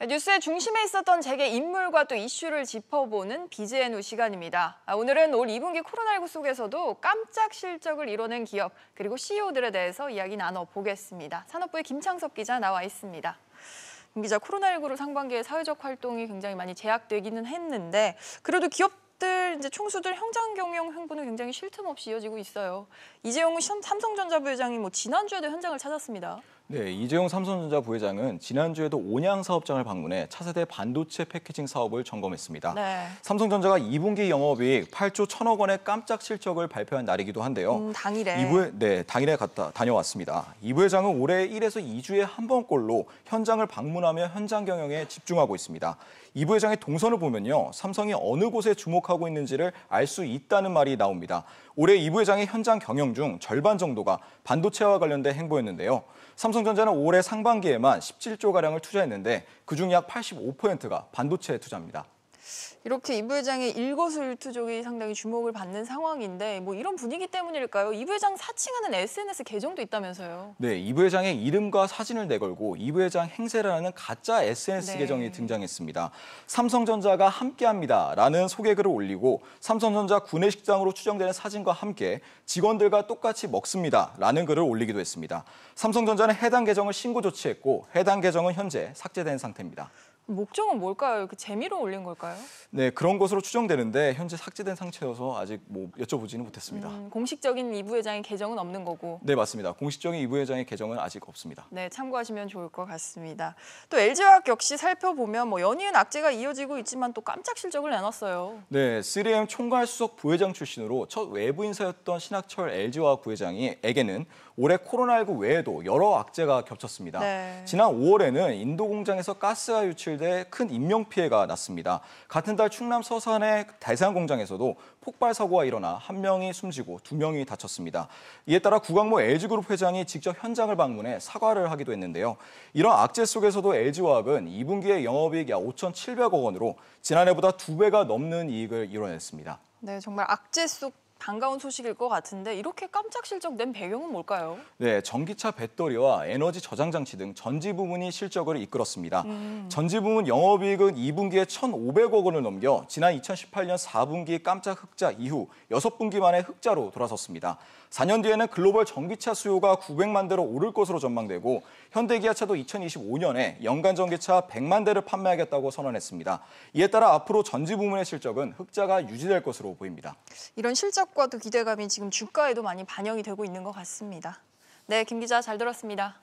뉴스의 중심에 있었던 재계 인물과 또 이슈를 짚어보는 BGNU 시간입니다. 오늘은 올 2분기 코로나19 속에서도 깜짝 실적을 이뤄낸 기업 그리고 CEO들에 대해서 이야기 나눠보겠습니다. 산업부의 김창섭 기자 나와 있습니다. 김 기자, 코로나19로 상반기에 사회적 활동이 굉장히 많이 제약되기는 했는데 그래도 기업들, 이제 총수들 현장 경영 행보는 굉장히 쉴 틈 없이 이어지고 있어요. 이재용 삼성전자 부회장이 지난주에도 현장을 찾았습니다. 네, 이재용 삼성전자 부회장은 지난주에도 온양 사업장을 방문해 차세대 반도체 패키징 사업을 점검했습니다. 네. 삼성전자가 2분기 영업이익 8조 1천억 원의 깜짝 실적을 발표한 날이기도 한데요. 당일에. 당일에 다녀왔습니다. 이 부회장은 올해 1에서 2주에 한 번꼴로 현장을 방문하며 현장 경영에 집중하고 있습니다. 이 부회장의 동선을 보면요, 삼성이 어느 곳에 주목하고 있는지를 알 수 있다는 말이 나옵니다. 올해 이 부회장의 현장 경영 중 절반 정도가 반도체와 관련된 행보였는데요. 삼성전자는 올해 상반기에만 17조가량을 투자했는데 그중 약 85%가 반도체 투자입니다. 이렇게 이 부회장의 일거수일투족이 상당히 주목을 받는 상황인데 이런 분위기 때문일까요? 이 부회장 사칭하는 SNS 계정도 있다면서요? 네, 이 부회장의 이름과 사진을 내걸고 이 부회장 행세라는 가짜 SNS 계정이 등장했습니다. 삼성전자가 함께합니다라는 소개글을 올리고 삼성전자 구내식당으로 추정되는 사진과 함께 직원들과 똑같이 먹습니다라는 글을 올리기도 했습니다. 삼성전자는 해당 계정을 신고 조치했고 해당 계정은 현재 삭제된 상태입니다. 목적은 뭘까요? 재미로 올린 걸까요? 네, 그런 것으로 추정되는데 현재 삭제된 상태여서 아직 여쭤보지는 못했습니다. 공식적인 이 부회장의 계정은 없는 거고. 네, 맞습니다. 공식적인 이 부회장의 계정은 아직 없습니다. 네, 참고하시면 좋을 것 같습니다. 또 LG화학 역시 살펴보면 연이은 악재가 이어지고 있지만 또 깜짝 실적을 내놨어요. 네, 3M 총괄 수석 부회장 출신으로 첫 외부 인사였던 신학철 LG화학 부회장에게는 올해 코로나19 외에도 여러 악재가 겹쳤습니다. 네. 지난 5월에는 인도 공장에서 가스가 유출돼 큰 인명 피해가 났습니다. 같은 달 충남 서산의 대상 공장에서도 폭발 사고가 일어나 한 명이 숨지고 2명이 다쳤습니다. 이에 따라 구광모 LG그룹 회장이 직접 현장을 방문해 사과를 하기도 했는데요. 이런 악재 속에서도 LG화학은 2분기에 영업이익 약 5,700억 원으로 지난해보다 2배가 넘는 이익을 이뤄냈습니다. 네, 정말 악재 속 반가운 소식일 것 같은데 이렇게 깜짝 실적 낸 배경은 뭘까요? 네, 전기차 배터리와 에너지 저장 장치 등 전지 부문이 실적을 이끌었습니다. 전지 부문 영업이익은 2분기에 1,500억 원을 넘겨 지난 2018년 4분기 깜짝 흑자 이후 6분기 만에 흑자로 돌아섰습니다. 4년 뒤에는 글로벌 전기차 수요가 900만 대로 오를 것으로 전망되고 현대기아차도 2025년에 연간 전기차 100만 대를 판매하겠다고 선언했습니다. 이에 따라 앞으로 전지 부문의 실적은 흑자가 유지될 것으로 보입니다. 이런 실적과도 기대감이 지금 주가에도 많이 반영이 되고 있는 것 같습니다. 네, 김 기자 잘 들었습니다.